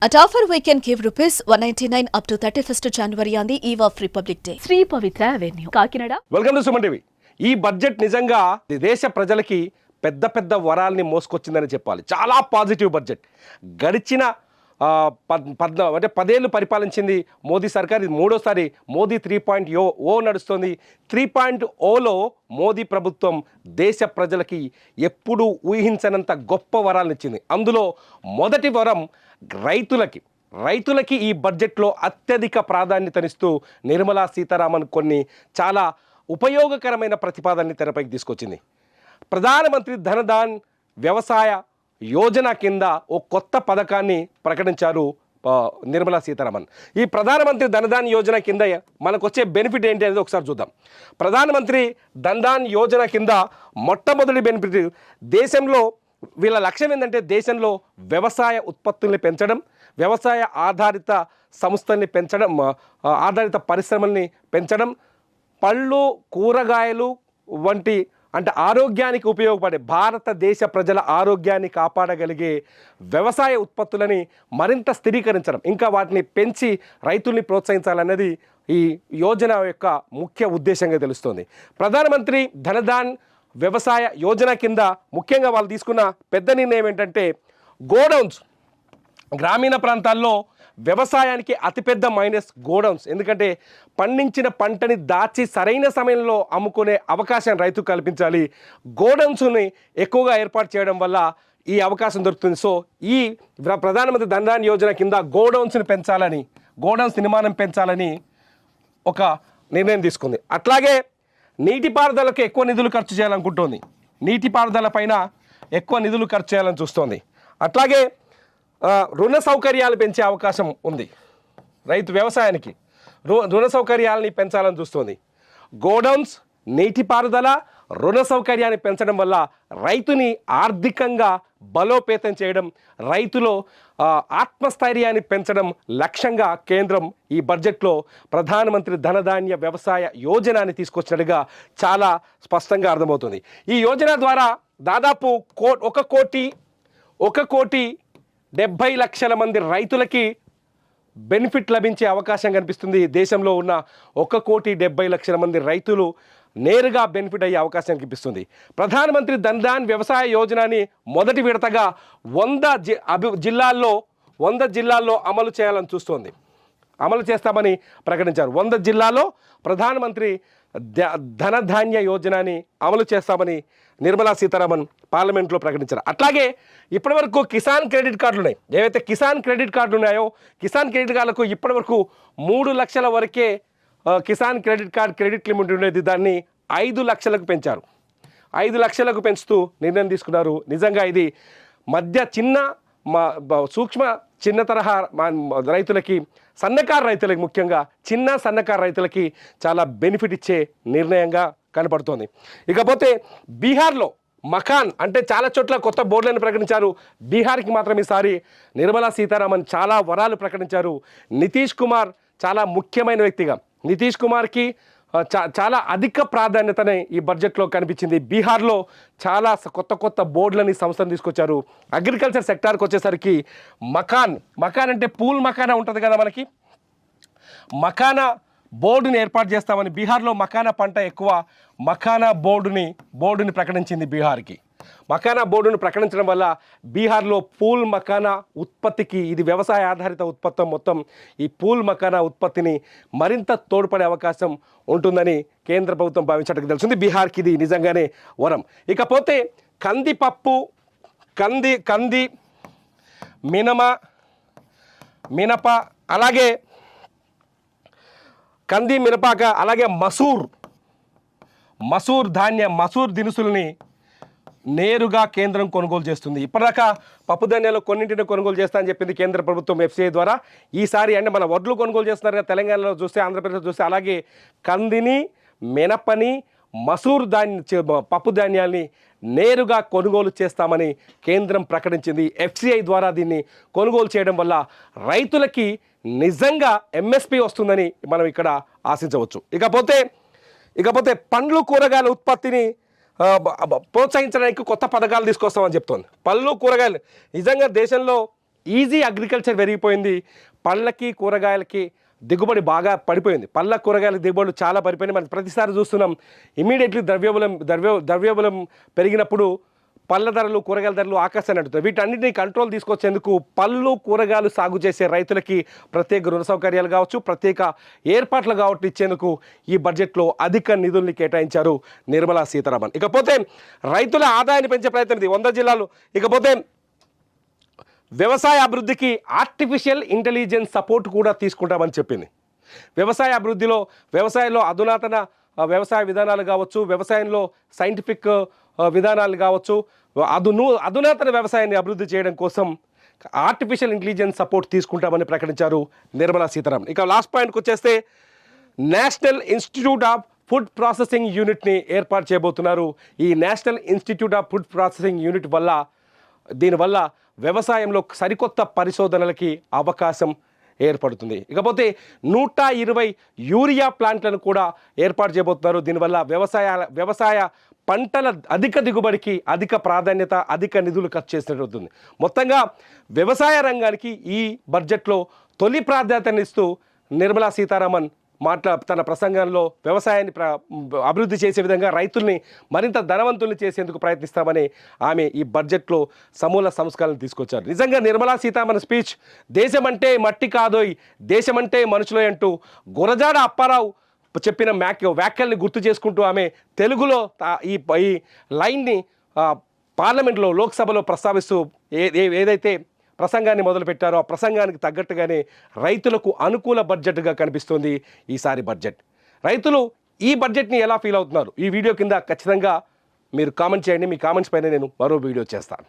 At offer we can give ₹199 up to 31st January on the eve of Republic Day. Sri Pavitra Avenue, Kakinada. Welcome to Suman TV. ఈ budget నిజంగా దేశ ప్రజలకి పెద్ద పెద్ద వరాల్ని మోసుకొచ్చిందని చెప్పాలి. చాలా పాజిటివ్ బడ్జెట్. గడిచిన అంటే 10 ఏళ్ళు పరిపాలించింది మోదీ సర్కార్. ఇది మూడోసారి మోదీ 3.0 నడుస్తుంది. 3.0లో మోదీ ప్రభుత్వం దేశ ప్రజలకి ఎప్పుడూ ఊహించనంత గొప్ప వరాలను ఇచ్చింది. అందులో మొదటి వరం రైతులకి ఈ బడ్జెట్లో అత్యధిక ప్రాధాన్యతనిస్తూ నిర్మలా సీతారామన్ కొన్ని చాలా ఉపయోగకరమైన ప్రతిపాదనని తెరపైకి తీసుకొచ్చింది. ప్రధానమంత్రి ధనధాన్ వ్యవసాయ యోజన కింద ఓ కొత్త పథకాన్ని ప్రకటించారు నిర్మలా సీతారామన్. ఈ ప్రధానమంత్రి ధనధాన్ యోజన కింద మనకు వచ్చే బెనిఫిట్ ఏంటి అనేది ఒకసారి చూద్దాం. ప్రధానమంత్రి ధనధాన్ యోజన కింద మొట్టమొదటి బెనిఫిట్, దేశంలో వీళ్ళ లక్ష్యం ఏంటంటే దేశంలో వ్యవసాయ ఉత్పత్తుల్ని పెంచడం, వ్యవసాయ ఆధారిత సంస్థల్ని పెంచడం, ఆధారిత పరిశ్రమల్ని పెంచడం, పళ్ళు కూరగాయలు వంటి అంటే ఆరోగ్యానికి ఉపయోగపడే, భారతదేశ ప్రజల ఆరోగ్యాన్ని కాపాడగలిగే వ్యవసాయ ఉత్పత్తులని మరింత స్థిరీకరించడం, ఇంకా వాటిని పెంచి రైతుల్ని ప్రోత్సహించాలన్నది ఈ యోజన యొక్క ముఖ్య ఉద్దేశంగా తెలుస్తోంది. ప్రధానమంత్రి ధనధాన్ వ్యవసాయ యోజన కింద ముఖ్యంగా వాళ్ళు తీసుకున్న పెద్ద నిర్ణయం ఏంటంటే గోడౌన్స్. గ్రామీణ ప్రాంతాల్లో వ్యవసాయానికి అతిపెద్ద మైనస్ గోడౌన్స్. ఎందుకంటే పండించిన పంటని దాచి సరైన సమయంలో అమ్ముకునే అవకాశం రైతుకు కల్పించాలి. గోడౌన్స్ని ఎక్కువగా ఏర్పాటు చేయడం వల్ల ఈ అవకాశం దొరుకుతుంది. సో ఈ ప్రధానమంత్రి ధనధాన్ యోజన కింద గోడౌన్స్ నిర్మాణం పెంచాలని ఒక నిర్ణయం తీసుకుంది. అట్లాగే నీటిపారుదలకు ఎక్కువ నిధులు ఖర్చు చేయాలనుకుంటోంది. నీటిపారుదల పైన ఎక్కువ నిధులు ఖర్చు చేయాలని చూస్తోంది. అట్లాగే రుణ సౌకర్యాలు పెంచే అవకాశం ఉంది. వ్యవసాయానికి రుణ సౌకర్యాలని పెంచాలని చూస్తోంది. గోడౌన్స్, నీటిపారుదల, రుణ సౌకర్యాన్ని పెంచడం వల్ల రైతుని ఆర్థికంగా బలోపేతం చేయడం, రైతులో ఆత్మస్థైర్యాన్ని పెంచడం లక్ష్యంగా కేంద్రం ఈ బడ్జెట్లో ప్రధానమంత్రి ధనధాన్య వ్యవసాయ యోజనని తీసుకొచ్చినట్టుగా చాలా స్పష్టంగా అర్థమవుతుంది. ఈ యోజన ద్వారా దాదాపు 1,70,00,000 మంది రైతులకి బెనిఫిట్ లభించే అవకాశం కనిపిస్తుంది. దేశంలో ఉన్న 1,70,00,000 మంది రైతులు నేరుగా బెనిఫిట్ అయ్యే అవకాశం కనిపిస్తుంది. ప్రధానమంత్రి ధనధాన్ వ్యవసాయ యోజనని మొదటి విడతగా 100 జిల్లాల్లో అమలు చేయాలని చూస్తోంది. అమలు చేస్తామని ప్రకటించారు. 100 జిల్లాల్లో ప్రధానమంత్రి ధనధాన్య యోజనని అమలు చేస్తామని నిర్మలా సీతారామన్ పార్లమెంట్లో ప్రకటించారు. అట్లాగే ఇప్పటివరకు కిసాన్ క్రెడిట్ కార్డులు ఉన్నాయి. ఏవైతే కిసాన్ క్రెడిట్ కార్డులు ఉన్నాయో, కిసాన్ క్రెడిట్ కార్డులకు ఇప్పటివరకు 3 లక్షల వరకే కిసాన్ క్రెడిట్ లిమిట్ ఉండేది. దాన్ని 5 లక్షలకు పెంచారు. 5 లక్షలకు పెంచుతూ నిర్ణయం తీసుకున్నారు. నిజంగా ఇది సూక్ష్మ చిన్న తరహా రైతులకి, సన్నకారు రైతులకి, ముఖ్యంగా సన్నకారు రైతులకి చాలా బెనిఫిట్ ఇచ్చే నిర్ణయంగా కనపడుతోంది. ఇకపోతే బీహార్లో మకాన్ అంటే చాలా చోట్ల కొత్త బోర్డులను ప్రకటించారు. బీహార్కి మాత్రం ఈసారి నిర్మలా సీతారామన్ చాలా వరాలు ప్రకటించారు. నితీష్ కుమార్ చాలా ముఖ్యమైన వ్యక్తిగా, నితీష్ కుమార్కి చాలా అధిక ప్రాధాన్యతనే ఈ బడ్జెట్లో కనిపించింది. బీహార్లో చాలా కొత్త బోర్డులని సంస్థను తీసుకొచ్చారు. అగ్రికల్చర్ సెక్టార్కి వచ్చేసరికి మకాన్ అంటే పూల్ మకానా ఉంటుంది కదా మనకి, మకానా బోర్డుని ఏర్పాటు చేస్తామని బీహార్లో మకానా పంట ఎక్కువ. మకానా బోర్డుని ప్రకటించింది బీహార్కి. మకానా బోర్డును ప్రకటించడం వల్ల బీహార్లో పూల్ మకానా ఉత్పత్తికి, ఇది వ్యవసాయ ఆధారిత ఉత్పత్తి, మొత్తం ఈ పూల్ మకానా ఉత్పత్తిని మరింత తోడ్పడే అవకాశం ఉంటుందని కేంద్ర ప్రభుత్వం భావించడానికి తెలుస్తుంది. బీహార్కి ఇది నిజంగానే వరం. ఇకపోతే కందిపప్పు, కంది మినప, అలాగే కంది మినపాక, అలాగే మసూర్ దినుసుల్ని నేరుగా కేంద్రం కొనుగోలు చేస్తుంది. ఇప్పటిదాకా పప్పు ధాన్యాలు కొన్నింటిని కొనుగోలు చేస్తా అని చెప్పింది కేంద్ర ప్రభుత్వం FCI ద్వారా. ఈసారి అంటే మన వడ్లు కొనుగోలు చేస్తున్నారు కదా తెలంగాణలో చూస్తే, ఆంధ్రప్రదేశ్లో చూస్తే, అలాగే కందిని, మినపని, పప్పు ధాన్యాల్ని నేరుగా కొనుగోలు చేస్తామని కేంద్రం ప్రకటించింది. FCI ద్వారా దీన్ని కొనుగోలు చేయడం వల్ల రైతులకి నిజంగా MSP వస్తుందని మనం ఇక్కడ ఆశించవచ్చు. ఇకపోతే పండ్లు కూరగాయల ఉత్పత్తిని ప్రోత్సహించడానికి కొత్త పథకాలు తీసుకొస్తామని చెప్తోంది. పళ్ళు కూరగాయలు నిజంగా దేశంలో ఈజీ అగ్రికల్చర్ పెరిగిపోయింది, పళ్ళకి కూరగాయలకి దిగుబడి బాగా పడిపోయింది. పళ్ళ కూరగాయల దిగుబడులు చాలా పడిపోయినాయి. మనం ప్రతిసారి చూస్తున్నాం ఇమీడియట్లీ ద్రవ్యోబలం పెరిగినప్పుడు పళ్ళ ధరలు కూరగాయల ధరలు ఆకాశాన్ని అంటుతాయి. వీటన్నిటిని కంట్రోల్ తీసుకొచ్చేందుకు పళ్ళు కూరగాయలు సాగు చేసే రైతులకి ప్రత్యేక రుణ సౌకర్యాలు కావచ్చు, ప్రత్యేక ఏర్పాట్లు కావచ్చు ఇచ్చేందుకు ఈ బడ్జెట్లో అధిక నిధుల్ని కేటాయించారు నిర్మలా సీతారామన్. ఇకపోతే రైతుల ఆదాయాన్ని పెంచే ప్రయత్నం ఇది 100 జిల్లాలు. ఇకపోతే వ్యవసాయ అభివృద్ధికి ఆర్టిఫిషియల్ ఇంటెలిజెన్స్ సపోర్ట్ కూడా తీసుకుంటామని చెప్పింది. వ్యవసాయంలో అధునాతన వ్యవసాయ విధానాలు కావచ్చు, వ్యవసాయంలో సైంటిఫిక్ విధానాలు కావచ్చు, అధునాతన వ్యవసాయాన్ని అభివృద్ధి చేయడం కోసం ఆర్టిఫిషియల్ ఇంటెలిజెన్స్ సపోర్ట్ తీసుకుంటామని ప్రకటించారు నిర్మలా సీతారామన్. ఇక లాస్ట్ పాయింట్కి వచ్చేస్తే national institute of food processing యూనిట్ని ఏర్పాటు చేయబోతున్నారు. ఈ national institute of food processing unit దీనివల్ల వ్యవసాయంలో సరికొత్త పరిశోధనలకి అవకాశం ఏర్పడుతుంది. ఇకపోతే 120 యూరియా ప్లాంట్లను కూడా ఏర్పాటు చేయబోతున్నారు. దీనివల్ల వ్యవసాయ పంటల అధిక దిగుబడికి అధిక ప్రాధాన్యత, అధిక నిధులు ఖర్చు చేసినట్టు అవుతుంది. మొత్తంగా వ్యవసాయ రంగానికి ఈ బడ్జెట్లో తొలి ప్రాధాన్యతనిస్తూ నిర్మలా సీతారామన్ తన ప్రసంగంలో వ్యవసాయాన్ని అభివృద్ధి చేసే విధంగా రైతుల్ని మరింత ధనవంతుల్ని చేసేందుకు ప్రయత్నిస్తామని ఆమె ఈ బడ్జెట్లో సమూల సంస్కరణలు తీసుకొచ్చారు. నిజంగా నిర్మలా సీతారామన్ స్పీచ్ దేశమంటే మట్టి కాదోయ్, దేశమంటే మనుషులోయ్ అంటూ గురజాడ అప్పారావు చెప్పిన వ్యాఖ్యల్ని గుర్తు చేసుకుంటూ ఆమె తెలుగులో ఈ లైన్ని పార్లమెంట్లో లోక్సభలో ప్రస్తావిస్తూ ఏదైతే ప్రసంగాన్ని మొదలుపెట్టారో ఆ ప్రసంగానికి తగ్గట్టుగానే రైతులకు అనుకూల బడ్జెట్గా కనిపిస్తుంది ఈసారి బడ్జెట్. రైతులు ఈ బడ్జెట్ని ఎలా ఫీల్ అవుతున్నారు? ఈ వీడియో కింద ఖచ్చితంగా మీరు కామెంట్ చేయండి. మీ కామెంట్స్ పైన నేను మరో వీడియో చేస్తాను.